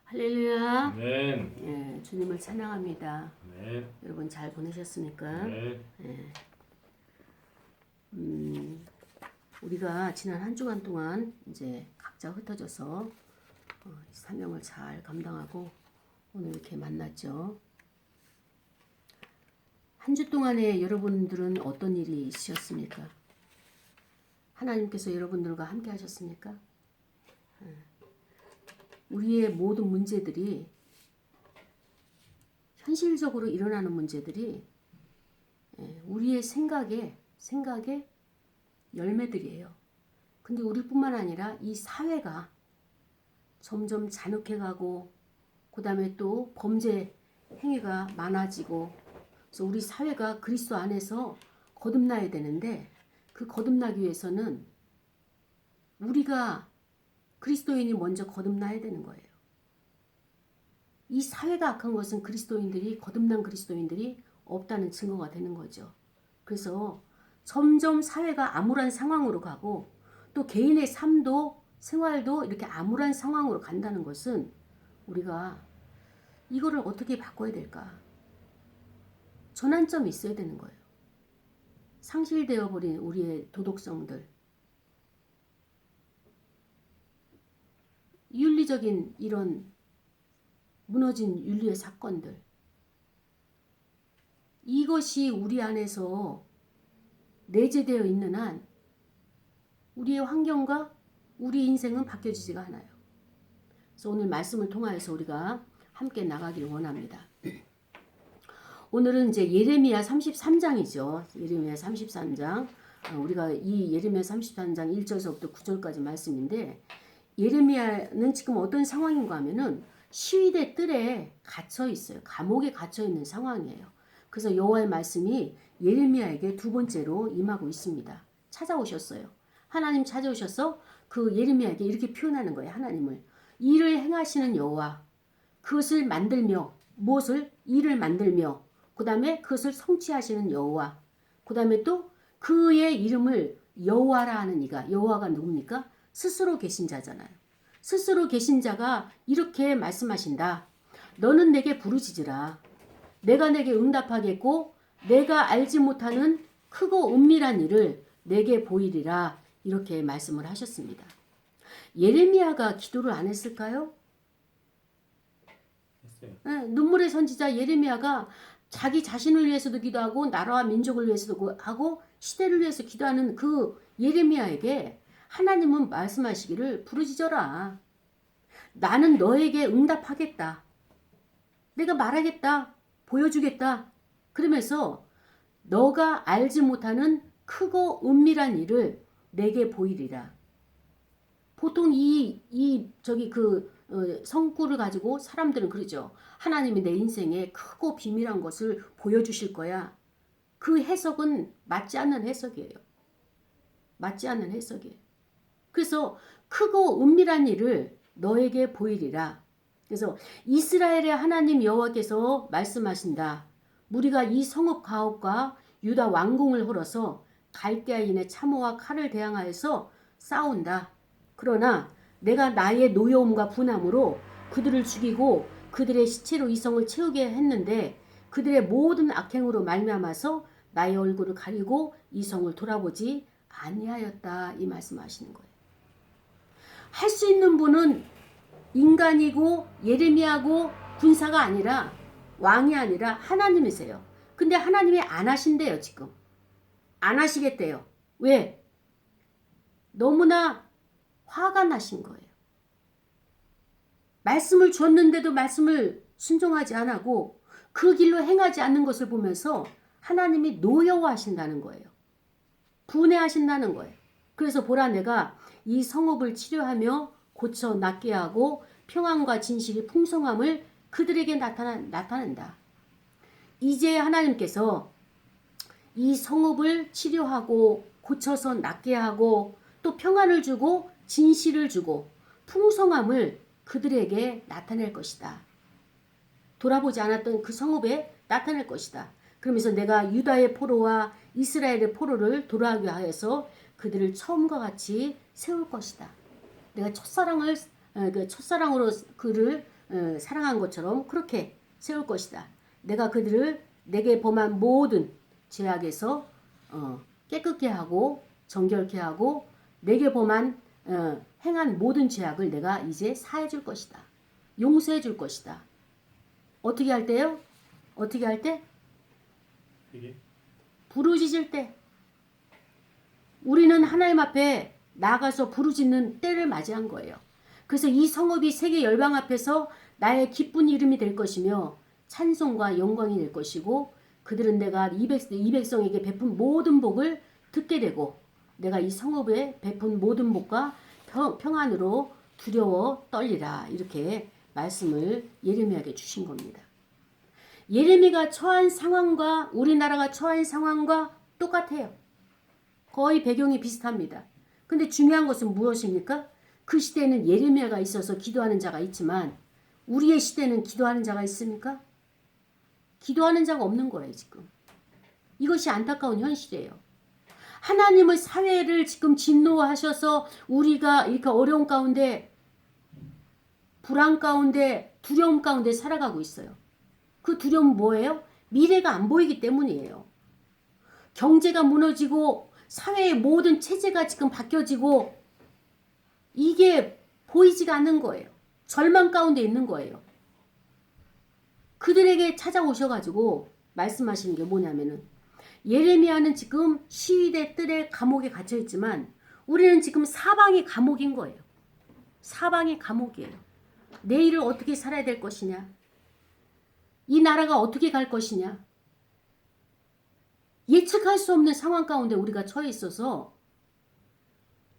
할렐루야. 아멘. 예, 주님을 찬양합니다. 아멘. 여러분 잘 보내셨습니까? 아멘. 예. 우리가 지난 한 주간 동안 이제 각자 흩어져서 사명을 잘 감당하고 오늘 이렇게 만났죠. 한 주 동안에 여러분들은 어떤 일이 있으셨습니까? 하나님께서 여러분들과 함께 하셨습니까? 우리의 모든 문제들이 현실적으로 일어나는 문제들이 우리의 생각의 열매들이에요. 근데 우리뿐만 아니라 이 사회가 점점 잔혹해가고 그 다음에 또 범죄 행위가 많아지고 그래서 우리 사회가 그리스도 안에서 거듭나야 되는데 그 거듭나기 위해서는 우리가 그리스도인이 먼저 거듭나야 되는 거예요. 이 사회가 악한 것은 거듭난 그리스도인들이 없다는 증거가 되는 거죠. 그래서 점점 사회가 암울한 상황으로 가고 또 개인의 삶도 생활도 이렇게 암울한 상황으로 간다는 것은 우리가 이거를 어떻게 바꿔야 될까? 전환점이 있어야 되는 거예요. 상실되어 버린 우리의 도덕성들, 윤리적인 이런 무너진 윤리의 사건들, 이것이 우리 안에서 내재되어 있는 한 우리의 환경과 우리 인생은 바뀌어지지가 않아요. 그래서 오늘 말씀을 통하여서 우리가 함께 나가길 원합니다. 오늘은 이제 예레미야 33장이죠. 예레미야 33장. 우리가 이 예레미야 33장 1절서부터 9절까지 말씀인데 예레미야는 지금 어떤 상황인가 하면은 시위대 뜰에 갇혀 있어요. 감옥에 갇혀 있는 상황이에요. 그래서 여호와의 말씀이 예레미야에게 두 번째로 임하고 있습니다. 찾아오셨어요. 하나님 찾아오셔서 그 예레미야에게 이렇게 표현하는 거예요. 하나님을. 일을 행하시는 여호와, 그것을 만들며, 무엇을? 일을 만들며, 그 다음에 그것을 성취하시는 여호와, 그 다음에 또 그의 이름을 여호와라 하는 이가, 여호와가 누굽니까? 스스로 계신 자잖아요. 스스로 계신 자가 이렇게 말씀하신다. 너는 내게 부르짖으라. 내가 내게 응답하겠고 내가 알지 못하는 크고 은밀한 일을 내게 보이리라. 이렇게 말씀을 하셨습니다. 예레미야가 기도를 안 했을까요? 했어요. 네, 눈물의 선지자 예레미야가 자기 자신을 위해서도 기도하고 나라와 민족을 위해서도 하고 시대를 위해서 기도하는 그 예레미야에게 하나님은 말씀하시기를 부르짖어라. 나는 너에게 응답하겠다. 내가 말하겠다. 보여주겠다. 그러면서 너가 알지 못하는 크고 은밀한 일을 내게 보이리라. 보통 성구를 가지고 사람들은 그러죠. 하나님이 내 인생에 크고 비밀한 것을 보여주실 거야. 그 해석은 맞지 않는 해석이에요. 맞지 않는 해석이에요. 그래서 크고 은밀한 일을 너에게 보이리라. 그래서 이스라엘의 하나님 여호와께서 말씀하신다. 무리가 이 성읍 가옥과 유다 왕궁을 헐어서 갈대아인의 참호와 칼을 대항하여서 싸운다. 그러나 내가 나의 노여움과 분함으로 그들을 죽이고 그들의 시체로 이 성을 채우게 했는데 그들의 모든 악행으로 말미암아서 나의 얼굴을 가리고 이 성을 돌아보지 아니하였다. 이 말씀하시는 거예요. 할 수 있는 분은 인간이고 예레미야고 군사가 아니라 왕이 아니라 하나님이세요. 근데 하나님이 안 하신대요. 지금 안 하시겠대요. 왜? 너무나 화가 나신 거예요. 말씀을 줬는데도 말씀을 순종하지 않고 그 길로 행하지 않는 것을 보면서 하나님이 노여워하신다는 거예요. 분해하신다는 거예요. 그래서 보라, 내가 이 성읍을 치료하며 고쳐 낫게 하고 평안과 진실이 풍성함을 그들에게 나타낸다. 이제 하나님께서 이 성읍을 치료하고 고쳐서 낫게 하고 또 평안을 주고 진실을 주고 풍성함을 그들에게 나타낼 것이다. 돌아보지 않았던 그 성읍에 나타낼 것이다. 그러면서 내가 유다의 포로와 이스라엘의 포로를 돌아오게 하여서 그들을 처음과 같이 세울 것이다. 내가 첫사랑으로 그를 사랑한 것처럼 그렇게 세울 것이다. 내가 그들을 내게 범한 모든 죄악에서 깨끗게 하고 정결케 하고 내게 범한 행한 모든 죄악을 내가 이제 사해 줄 것이다. 용서해 줄 것이다. 어떻게 할 때요? 어떻게 할 때? 부르짖을 때. 우리는 하나님 앞에 나가서 부르짖는 때를 맞이한 거예요. 그래서 이 성읍이 세계 열방 앞에서 나의 기쁜 이름이 될 것이며 찬송과 영광이 될 것이고 그들은 내가 이 백성에게 베푼 모든 복을 듣게 되고 내가 이 성읍에 베푼 모든 복과 평안으로 두려워 떨리라. 이렇게 말씀을 예레미야에게 주신 겁니다. 예레미야가 처한 상황과 우리나라가 처한 상황과 똑같아요. 거의 배경이 비슷합니다. 근데 중요한 것은 무엇입니까? 그 시대에는 예레미야가 있어서 기도하는 자가 있지만 우리의 시대는 기도하는 자가 있습니까? 기도하는 자가 없는 거예요, 지금. 이것이 안타까운 현실이에요. 하나님의 사회를 지금 진노하셔서 우리가 이렇게 어려운 가운데, 불안 가운데, 두려움 가운데 살아가고 있어요. 그 두려움은 뭐예요? 미래가 안 보이기 때문이에요. 경제가 무너지고 사회의 모든 체제가 지금 바뀌어지고 이게 보이지가 않는 거예요. 절망 가운데 있는 거예요. 그들에게 찾아오셔가지고 말씀하시는 게 뭐냐면은 예레미야는 지금 시위대 뜰에 감옥에 갇혀있지만 우리는 지금 사방이 감옥인 거예요. 사방이 감옥이에요. 내일을 어떻게 살아야 될 것이냐? 이 나라가 어떻게 갈 것이냐? 예측할 수 없는 상황 가운데 우리가 처해 있어서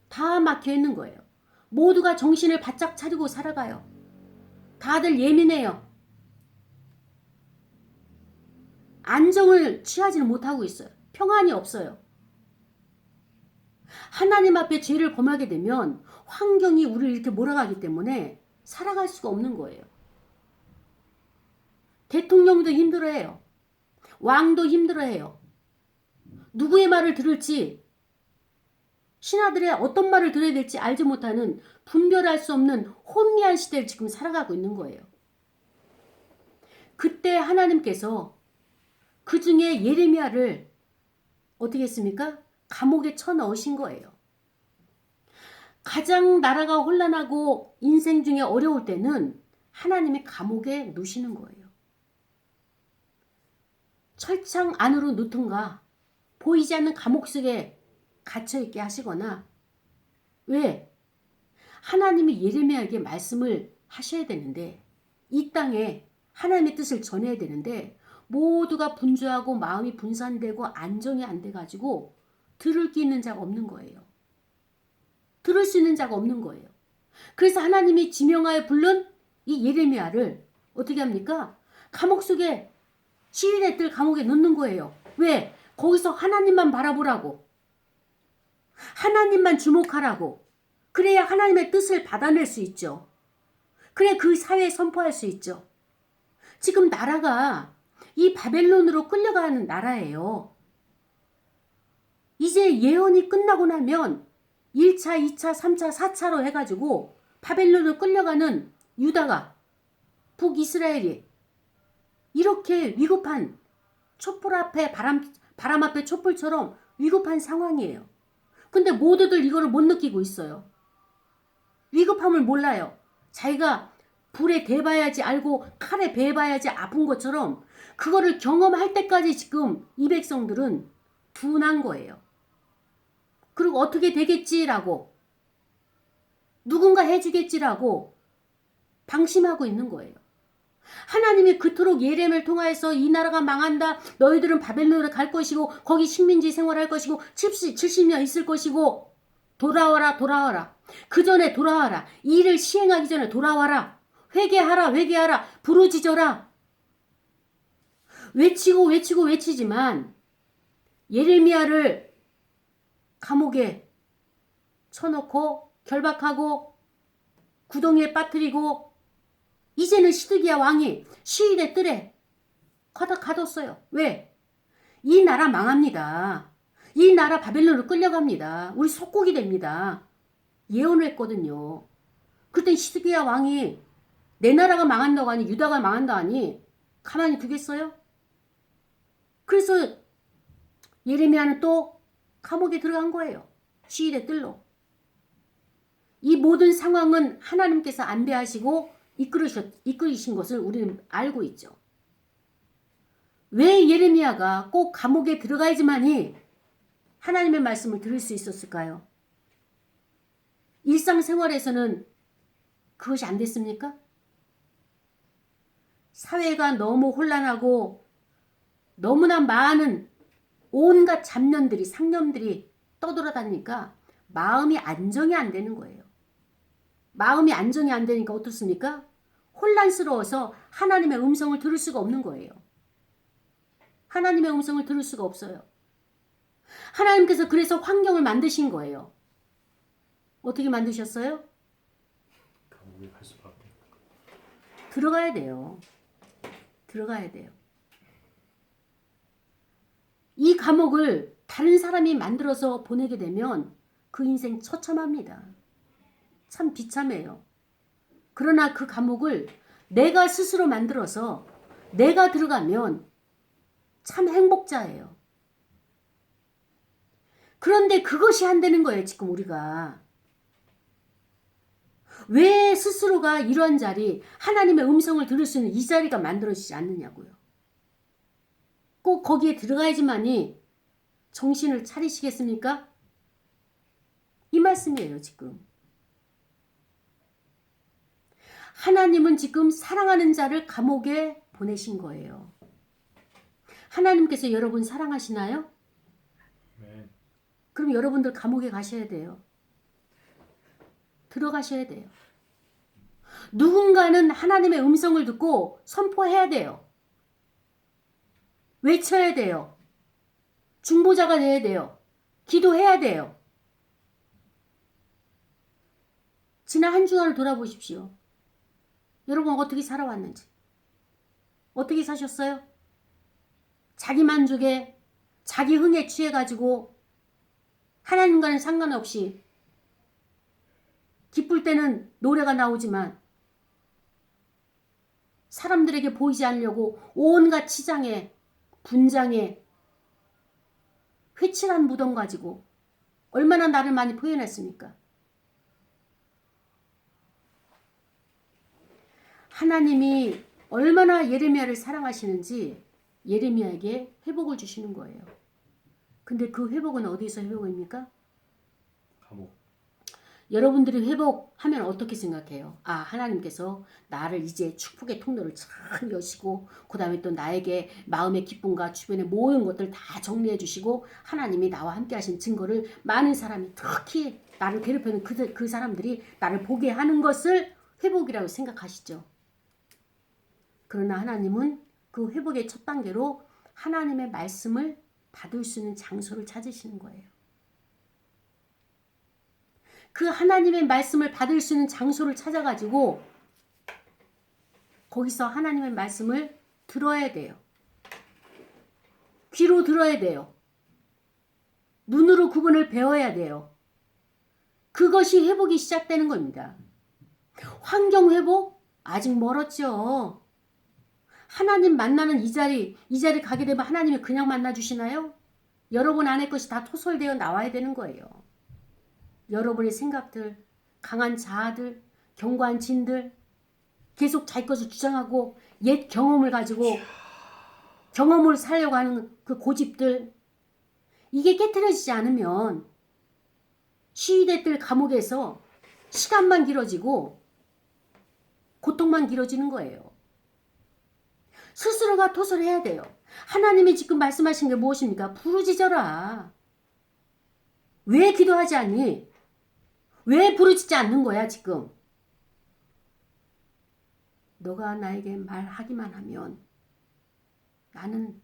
다 막혀 있는 거예요. 모두가 정신을 바짝 차리고 살아가요. 다들 예민해요. 안정을 취하지는 못하고 있어요. 평안이 없어요. 하나님 앞에 죄를 범하게 되면 환경이 우리를 이렇게 몰아가기 때문에 살아갈 수가 없는 거예요. 대통령도 힘들어해요. 왕도 힘들어해요. 누구의 말을 들을지 신하들의 어떤 말을 들어야 될지 알지 못하는 분별할 수 없는 혼미한 시대를 지금 살아가고 있는 거예요. 그때 하나님께서 그 중에 예레미야를 어떻게 했습니까? 감옥에 쳐넣으신 거예요. 가장 나라가 혼란하고 인생 중에 어려울 때는 하나님이 감옥에 누시는 거예요. 철창 안으로 넣든가 보이지 않는 감옥 속에 갇혀있게 하시거나 왜? 하나님이 예레미야에게 말씀을 하셔야 되는데 이 땅에 하나님의 뜻을 전해야 되는데 모두가 분주하고 마음이 분산되고 안정이 안 돼가지고 들을 게 있는 자가 없는 거예요. 들을 수 있는 자가 없는 거예요. 그래서 하나님이 지명하여 부른 이 예레미야를 어떻게 합니까? 감옥 속에 시위대 뜰 감옥에 넣는 거예요. 왜? 거기서 하나님만 바라보라고. 하나님만 주목하라고. 그래야 하나님의 뜻을 받아낼 수 있죠. 그래 그 사회에 선포할 수 있죠. 지금 나라가 이 바벨론으로 끌려가는 나라예요. 이제 예언이 끝나고 나면 1차, 2차, 3차, 4차로 해가지고 바벨론으로 끌려가는 유다가 북이스라엘이 이렇게 위급한 촛불 앞에 바람 앞에 촛불처럼 위급한 상황이에요. 근데 모두들 이거를 못 느끼고 있어요. 위급함을 몰라요. 자기가 불에 대봐야지 알고 칼에 베봐야지 아픈 것처럼 그거를 경험할 때까지 지금 이 백성들은 둔한 거예요. 그리고 어떻게 되겠지라고 누군가 해주겠지라고 방심하고 있는 거예요. 하나님이 그토록 예레미야를 통하여서 이 나라가 망한다. 너희들은 바벨론으로 갈 것이고 거기 식민지 생활할 것이고 70년 있을 것이고 돌아와라 돌아와라. 그 전에 돌아와라. 이 일을 시행하기 전에 돌아와라. 회개하라 회개하라. 부르짖어라. 외치고 외치고 외치지만 예레미야를 감옥에 쳐놓고 결박하고 구덩이에 빠뜨리고 이제는 시드기야 왕이 시위대 뜰에 가뒀어요. 왜? 이 나라 망합니다. 이 나라 바벨론으로 끌려갑니다. 우리 속국이 됩니다. 예언을 했거든요. 그때 시드기야 왕이 내 나라가 망한다고 하니 유다가 망한다 하니 가만히 두겠어요? 그래서 예레미야는 또 감옥에 들어간 거예요. 시일의 뜰로. 이 모든 상황은 하나님께서 안배하시고 이끌으신 것을 우리는 알고 있죠. 왜 예레미야가 꼭 감옥에 들어가야지만이 하나님의 말씀을 들을 수 있었을까요? 일상생활에서는 그것이 안 됐습니까? 사회가 너무 혼란하고 너무나 많은 온갖 잡념들이 상념들이 떠돌아다니까 마음이 안정이 안 되는 거예요. 마음이 안정이 안 되니까 어떻습니까? 혼란스러워서 하나님의 음성을 들을 수가 없는 거예요. 하나님의 음성을 들을 수가 없어요. 하나님께서 그래서 환경을 만드신 거예요. 어떻게 만드셨어요? 감옥에 갈 수밖에. 들어가야 돼요. 들어가야 돼요. 이 감옥을 다른 사람이 만들어서 보내게 되면 그 인생 처참합니다. 참 비참해요. 그러나 그 감옥을 내가 스스로 만들어서 내가 들어가면 참 행복자예요. 그런데 그것이 안 되는 거예요, 지금 우리가. 왜 스스로가 이러한 자리, 하나님의 음성을 들을 수 있는 이 자리가 만들어지지 않느냐고요. 꼭 거기에 들어가야지만이 정신을 차리시겠습니까? 이 말씀이에요, 지금. 하나님은 지금 사랑하는 자를 감옥에 보내신 거예요. 하나님께서 여러분 사랑하시나요? 네. 그럼 여러분들 감옥에 가셔야 돼요. 들어가셔야 돼요. 누군가는 하나님의 음성을 듣고 선포해야 돼요. 외쳐야 돼요. 중보자가 돼야 돼요. 기도해야 돼요. 지난 한 주간을 돌아보십시오. 여러분 어떻게 살아왔는지. 어떻게 사셨어요? 자기 만족에 자기 흥에 취해가지고 하나님과는 상관없이 기쁠 때는 노래가 나오지만 사람들에게 보이지 않으려고 온갖 치장에 분장에 회칠한 무덤 가지고 얼마나 나를 많이 표현했습니까? 하나님이 얼마나 예레미야를 사랑하시는지 예레미야에게 회복을 주시는 거예요. 근데 그 회복은 어디서 회복입니까? 감옥. 여러분들이 회복하면 어떻게 생각해요? 아, 하나님께서 나를 이제 축복의 통로를 잘 여시고 그 다음에 또 나에게 마음의 기쁨과 주변의 모든 것들 다 정리해 주시고 하나님이 나와 함께 하신 증거를 많은 사람이 특히 나를 괴롭히는 그 사람들이 나를 보게 하는 것을 회복이라고 생각하시죠. 그러나 하나님은 그 회복의 첫 단계로 하나님의 말씀을 받을 수 있는 장소를 찾으시는 거예요. 그 하나님의 말씀을 받을 수 있는 장소를 찾아가지고 거기서 하나님의 말씀을 들어야 돼요. 귀로 들어야 돼요. 눈으로 그분을 배워야 돼요. 그것이 회복이 시작되는 겁니다. 환경 회복? 아직 멀었죠. 하나님 만나는 이 자리 가게 되면 하나님이 그냥 만나주시나요? 여러분 안에 것이 다 토설되어 나와야 되는 거예요. 여러분의 생각들, 강한 자아들, 견고한 진들, 계속 자기 것을 주장하고 옛 경험을 가지고 경험을 살려고 하는 그 고집들, 이게 깨트려지지 않으면 시위대들 감옥에서 시간만 길어지고 고통만 길어지는 거예요. 스스로가 토설해야 돼요. 하나님이 지금 말씀하신 게 무엇입니까? 부르짖어라. 왜 기도하지 않니? 왜 부르짖지 않는 거야 지금? 너가 나에게 말하기만 하면 나는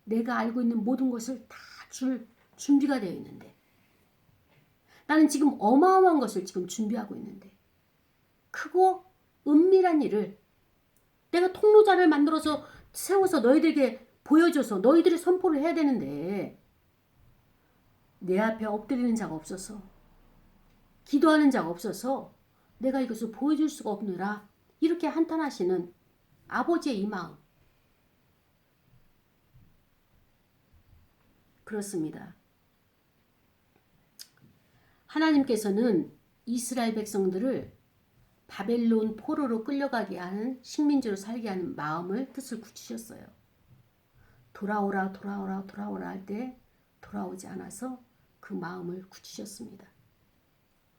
내가 알고 있는 모든 것을 다 줄 준비가 되어 있는데 나는 지금 어마어마한 것을 지금 준비하고 있는데 크고 은밀한 일을 내가 통로자를 만들어서 세워서 너희들에게 보여줘서 너희들이 선포를 해야 되는데 내 앞에 엎드리는 자가 없어서 기도하는 자가 없어서 내가 이것을 보여줄 수가 없느라 이렇게 한탄하시는 아버지의 이 마음. 그렇습니다. 하나님께서는 이스라엘 백성들을 바벨론 포로로 끌려가게 하는 식민지로 살게 하는 마음을 뜻을 굳히셨어요. 돌아오라 돌아오라 돌아오라 할 때 돌아오지 않아서 그 마음을 굳히셨습니다.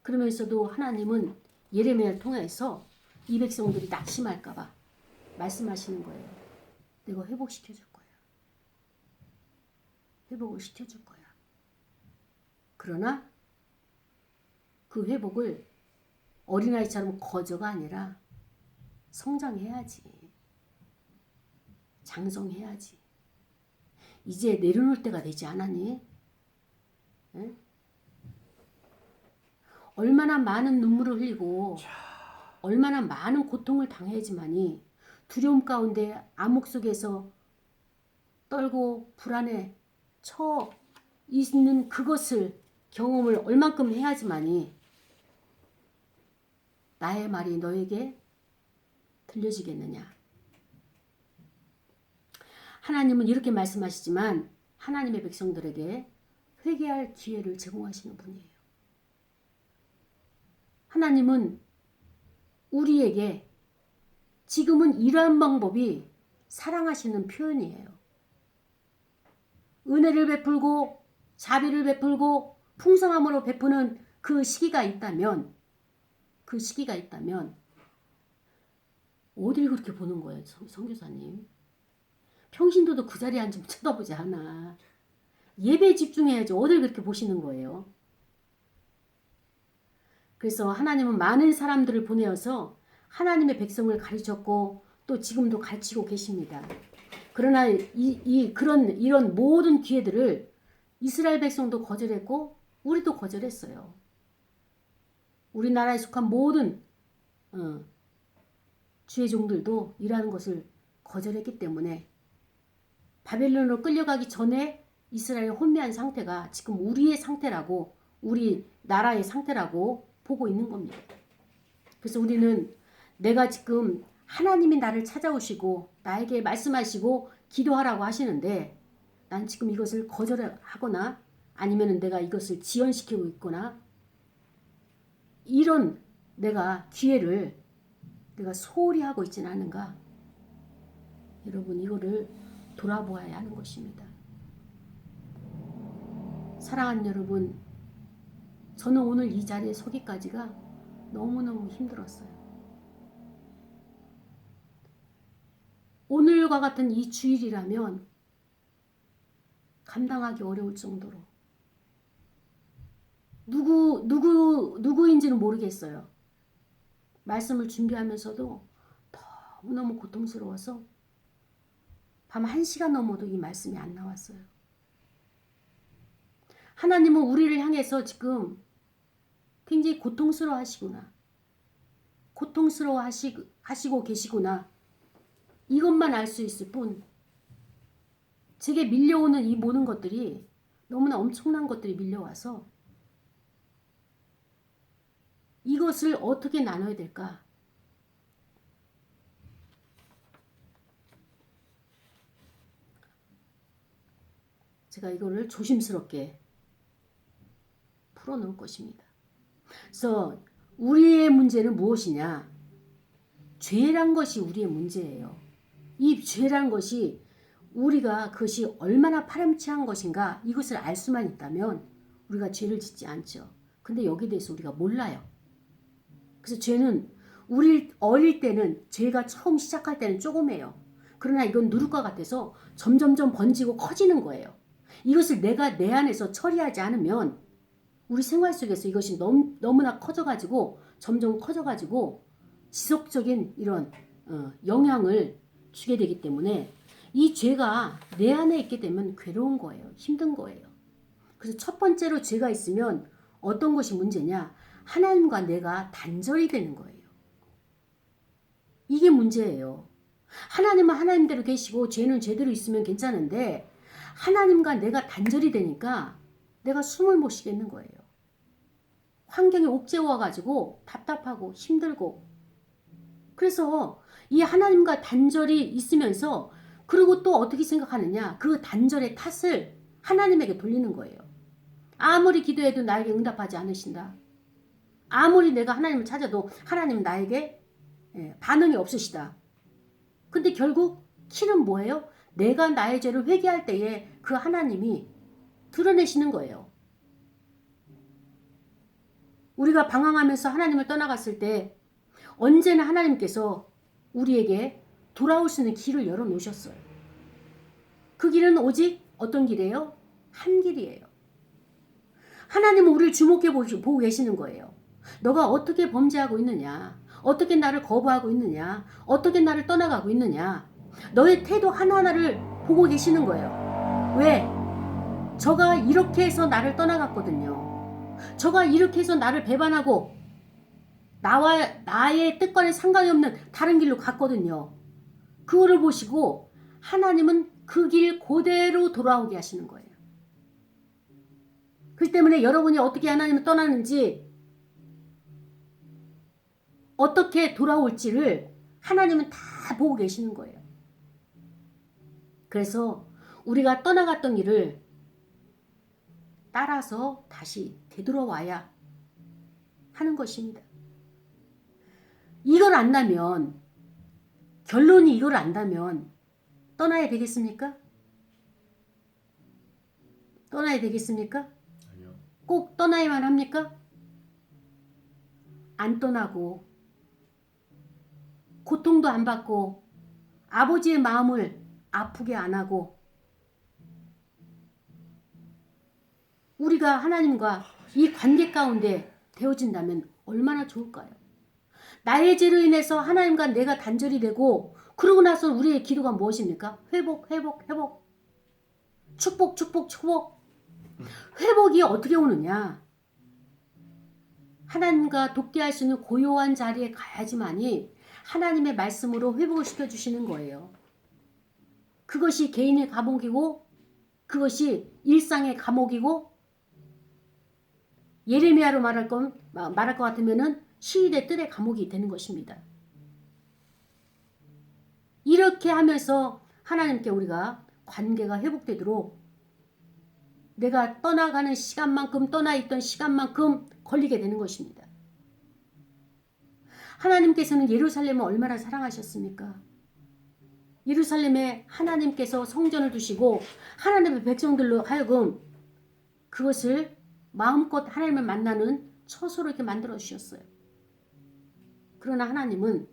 그러면서도 하나님은 예레미야를 통해서 이 백성들이 낙심할까 봐 말씀하시는 거예요. 내가 회복시켜 줄 거야. 회복을 시켜줄 거야. 그러나 그 회복을 어린아이처럼 거저가 아니라 성장해야지. 장성해야지. 이제 내려놓을 때가 되지 않았니? 에? 얼마나 많은 눈물을 흘리고 얼마나 많은 고통을 당해야지만이 두려움 가운데 암흑 속에서 떨고 불안에 처 있는 그것을 경험을 얼만큼 해야지만이 나의 말이 너에게 들려지겠느냐. 하나님은 이렇게 말씀하시지만 하나님의 백성들에게 회개할 기회를 제공하시는 분이에요. 하나님은 우리에게 지금은 이러한 방법이 사랑하시는 표현이에요. 은혜를 베풀고 자비를 베풀고 풍성함으로 베푸는 그 시기가 있다면 어딜 그렇게 보는 거예요, 선교사님? 평신도도 그 자리에 앉으면 쳐다보지 않아. 예배에 집중해야지 어딜 그렇게 보시는 거예요? 그래서 하나님은 많은 사람들을 보내어서 하나님의 백성을 가르쳤고 또 지금도 가르치고 계십니다. 그러나 이런 모든 기회들을 이스라엘 백성도 거절했고 우리도 거절했어요. 우리나라에 속한 모든 주의 종들도 이러한 것을 거절했기 때문에 바벨론으로 끌려가기 전에 이스라엘 혼미한 상태가 지금 우리의 상태라고 우리 나라의 상태라고 보고 있는 겁니다. 그래서 우리는 내가 지금 하나님이 나를 찾아오시고 나에게 말씀하시고 기도하라고 하시는데 난 지금 이것을 거절하거나 아니면 내가 이것을 지연시키고 있거나 이런 내가 기회를 내가 소홀히 하고 있지는 않은가? 여러분 이거를 돌아보아야 하는 것입니다. 사랑하는 여러분, 저는 오늘 이 자리에 서기까지가 너무너무 힘들었어요. 오늘과 같은 이 주일이라면 감당하기 어려울 정도로 누구인지는 모르겠어요. 말씀을 준비하면서도 너무너무 고통스러워서 밤 1시간 넘어도 이 말씀이 안 나왔어요. 하나님은 우리를 향해서 지금 굉장히 고통스러워 하시구나. 고통스러워 하시고 계시구나. 이것만 알 수 있을 뿐 제게 밀려오는 이 모든 것들이 너무나 엄청난 것들이 밀려와서 이것을 어떻게 나눠야 될까? 제가 이거를 조심스럽게 풀어놓을 것입니다. 그래서 우리의 문제는 무엇이냐? 죄란 것이 우리의 문제예요. 이 죄란 것이 우리가 그것이 얼마나 파렴치한 것인가 이것을 알 수만 있다면 우리가 죄를 짓지 않죠. 근데 여기에 대해서 우리가 몰라요. 그래서 죄는 우리 어릴 때는 죄가 처음 시작할 때는 조그매요. 그러나 이건 누룩과 같아서 점점점 번지고 커지는 거예요. 이것을 내가 내 안에서 처리하지 않으면 우리 생활 속에서 이것이 너무나 커져가지고 점점 커져가지고 지속적인 이런 영향을 주게 되기 때문에 이 죄가 내 안에 있게 되면 괴로운 거예요. 힘든 거예요. 그래서 첫 번째로 죄가 있으면 어떤 것이 문제냐? 하나님과 내가 단절이 되는 거예요. 이게 문제예요. 하나님은 하나님대로 계시고 죄는 죄대로 있으면 괜찮은데 하나님과 내가 단절이 되니까 내가 숨을 못 쉬겠는 거예요. 환경이 옥죄워가지고 답답하고 힘들고 그래서 이 하나님과 단절이 있으면서 그리고 또 어떻게 생각하느냐? 그 단절의 탓을 하나님에게 돌리는 거예요. 아무리 기도해도 나에게 응답하지 않으신다. 아무리 내가 하나님을 찾아도 하나님은 나에게 반응이 없으시다. 근데 결국 키는 뭐예요? 내가 나의 죄를 회개할 때에 그 하나님이 드러내시는 거예요. 우리가 방황하면서 하나님을 떠나갔을 때 언제나 하나님께서 우리에게 돌아올 수 있는 길을 열어놓으셨어요. 그 길은 오직 어떤 길이에요? 한 길이에요. 하나님은 우리를 주목해 보고 계시는 거예요. 너가 어떻게 범죄하고 있느냐? 어떻게 나를 거부하고 있느냐? 어떻게 나를 떠나가고 있느냐? 너의 태도 하나하나를 보고 계시는 거예요. 왜? 저가 이렇게 해서 나를 떠나갔거든요. 저가 이렇게 해서 나를 배반하고 나와 나의 뜻과는 상관이 없는 다른 길로 갔거든요. 그거를 보시고 하나님은 그 길 그대로 돌아오게 하시는 거예요. 그렇기 때문에 여러분이 어떻게 하나님을 떠나는지 어떻게 돌아올지를 하나님은 다 보고 계시는 거예요. 그래서 우리가 떠나갔던 길을 따라서 다시 되돌아와야 하는 것입니다. 이걸 안다면, 결론이 이걸 안다면 떠나야 되겠습니까? 떠나야 되겠습니까? 아니요. 꼭 떠나야만 합니까? 안 떠나고 고통도 안 받고 아버지의 마음을 아프게 안 하고 우리가 하나님과 이 관계 가운데 되어진다면 얼마나 좋을까요? 나의 죄로 인해서 하나님과 내가 단절이 되고 그러고 나서 우리의 기도가 무엇입니까? 회복, 회복, 회복. 축복, 축복, 축복. 회복이 어떻게 오느냐? 하나님과 돕게 할 수 있는 고요한 자리에 가야지만이 하나님의 말씀으로 회복을 시켜주시는 거예요. 그것이 개인의 감옥이고 그것이 일상의 감옥이고 예레미야로 말할 것 같으면은 시위대 뜰의 감옥이 되는 것입니다. 이렇게 하면서 하나님께 우리가 관계가 회복되도록 내가 떠나가는 시간만큼 떠나 있던 시간만큼 걸리게 되는 것입니다. 하나님께서는 예루살렘을 얼마나 사랑하셨습니까? 예루살렘에 하나님께서 성전을 두시고 하나님의 백성들로 하여금 그것을 마음껏 하나님을 만나는 처소로 이렇게 만들어 주셨어요. 그러나 하나님은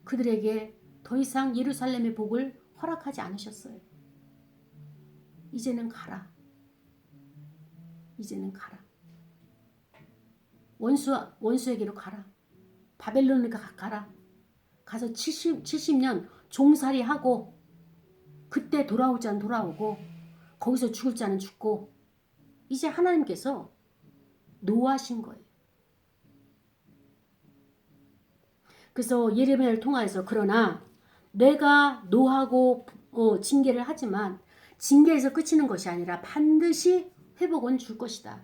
그들에게 더 이상 예루살렘의 복을 허락하지 않으셨어요. 이제는 가라. 이제는 가라. 원수에게로 가라. 바벨론에 가라. 가서 70년 종살이하고 그때 돌아올 자는 돌아오고 거기서 죽을 자는 죽고 이제 하나님께서 노하신 거예요. 그래서 예레미야를 통하여서 그러나 내가 노하고 징계를 하지만 징계에서 끝이는 것이 아니라 반드시 회복은 줄 것이다.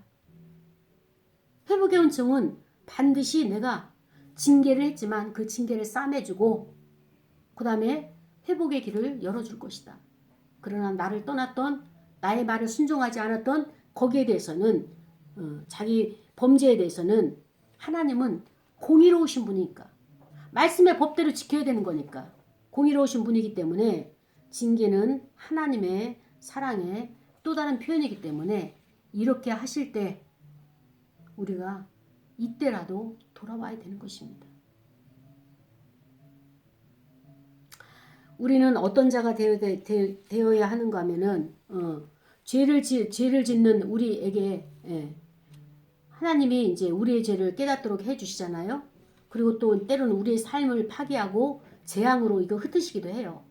회복의 은총은 반드시 내가 징계를 했지만 그 징계를 싸매주고 그 다음에 회복의 길을 열어줄 것이다. 그러나 나를 떠났던 나의 말을 순종하지 않았던 거기에 대해서는 자기 범죄에 대해서는 하나님은 공의로우신 분이니까 말씀의 법대로 지켜야 되는 거니까 공의로우신 분이기 때문에 징계는 하나님의 사랑의 또 다른 표현이기 때문에 이렇게 하실 때 우리가 이때라도 돌아와야 되는 것입니다. 우리는 어떤 자가 되어야 하는가 하면은 죄를 짓는 우리에게 하나님이 이제 우리의 죄를 깨닫도록 해주시잖아요. 그리고 또 때로는 우리의 삶을 파괴하고 재앙으로 이거 흩으시기도 해요.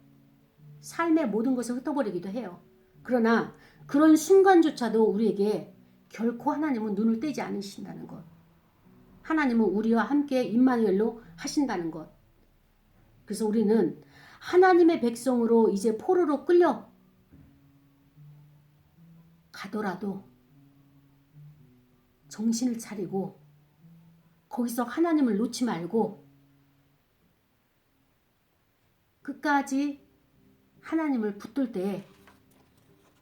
삶의 모든 것을 흩어버리기도 해요. 그러나 그런 순간조차도 우리에게 결코 하나님은 눈을 떼지 않으신다는 것. 하나님은 우리와 함께 임마누엘로 하신다는 것. 그래서 우리는 하나님의 백성으로 이제 포로로 끌려 가더라도 정신을 차리고 거기서 하나님을 놓지 말고 끝까지 하나님을 붙들 때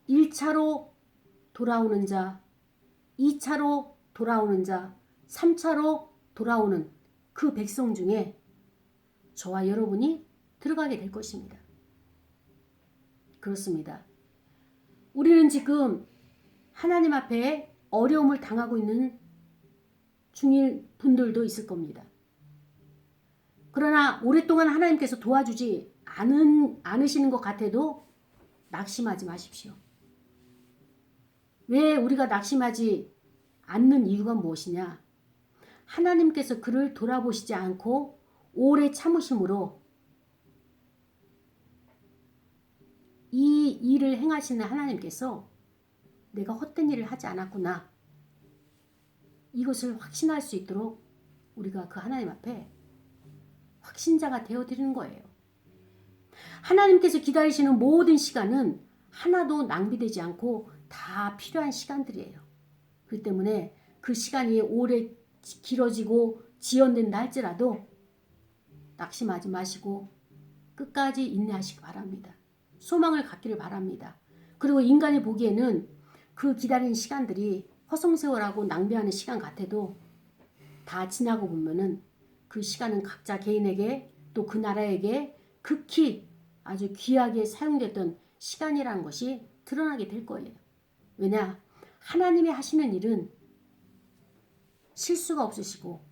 1차로 돌아오는 자, 2차로 돌아오는 자, 3차로 돌아오는 그 백성 중에 저와 여러분이 들어가게 될 것입니다. 그렇습니다. 우리는 지금 하나님 앞에 어려움을 당하고 있는 중일 분들도 있을 겁니다. 그러나 오랫동안 하나님께서 도와주지 않으시는 것 같아도 낙심하지 마십시오. 왜 우리가 낙심하지 않는 이유가 무엇이냐? 하나님께서 그를 돌아보시지 않고 오래 참으심으로 이 일을 행하시는 하나님께서 내가 헛된 일을 하지 않았구나. 이것을 확신할 수 있도록 우리가 그 하나님 앞에 확신자가 되어드리는 거예요. 하나님께서 기다리시는 모든 시간은 하나도 낭비되지 않고 다 필요한 시간들이에요. 그렇기 때문에 그 시간이 오래 길어지고 지연된다 할지라도 낙심하지 마시고 끝까지 인내하시기 바랍니다. 소망을 갖기를 바랍니다. 그리고 인간이 보기에는 그 기다리는 시간들이 허송세월하고 낭비하는 시간 같아도 다 지나고 보면은 그 시간은 각자 개인에게 또 그 나라에게 극히 아주 귀하게 사용됐던 시간이라는 것이 드러나게 될 거예요. 왜냐? 하나님이 하시는 일은 실수가 없으시고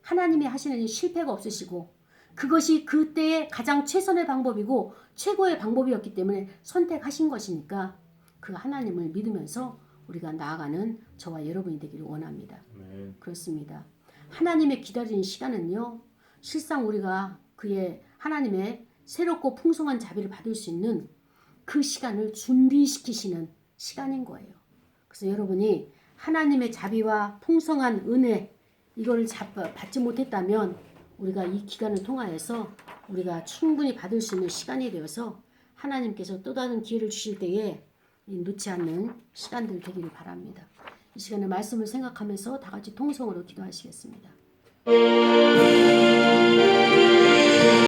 하나님이 하시는 일 실패가 없으시고 그것이 그때의 가장 최선의 방법이고 최고의 방법이었기 때문에 선택하신 것이니까 그 하나님을 믿으면서 우리가 나아가는 저와 여러분이 되기를 원합니다. 아멘. 그렇습니다. 하나님의 기다리는 시간은요. 실상 우리가 그의 하나님의 새롭고 풍성한 자비를 받을 수 있는 그 시간을 준비시키시는 시간인 거예요. 그래서 여러분이 하나님의 자비와 풍성한 은혜 이걸 받지 못했다면 우리가 이 기간을 통하여서 우리가 충분히 받을 수 있는 시간이 되어서 하나님께서 또 다른 기회를 주실 때에 놓지 않는 시간들 되기를 바랍니다. 이 시간에 말씀을 생각하면서 다 같이 통성으로 기도하시겠습니다.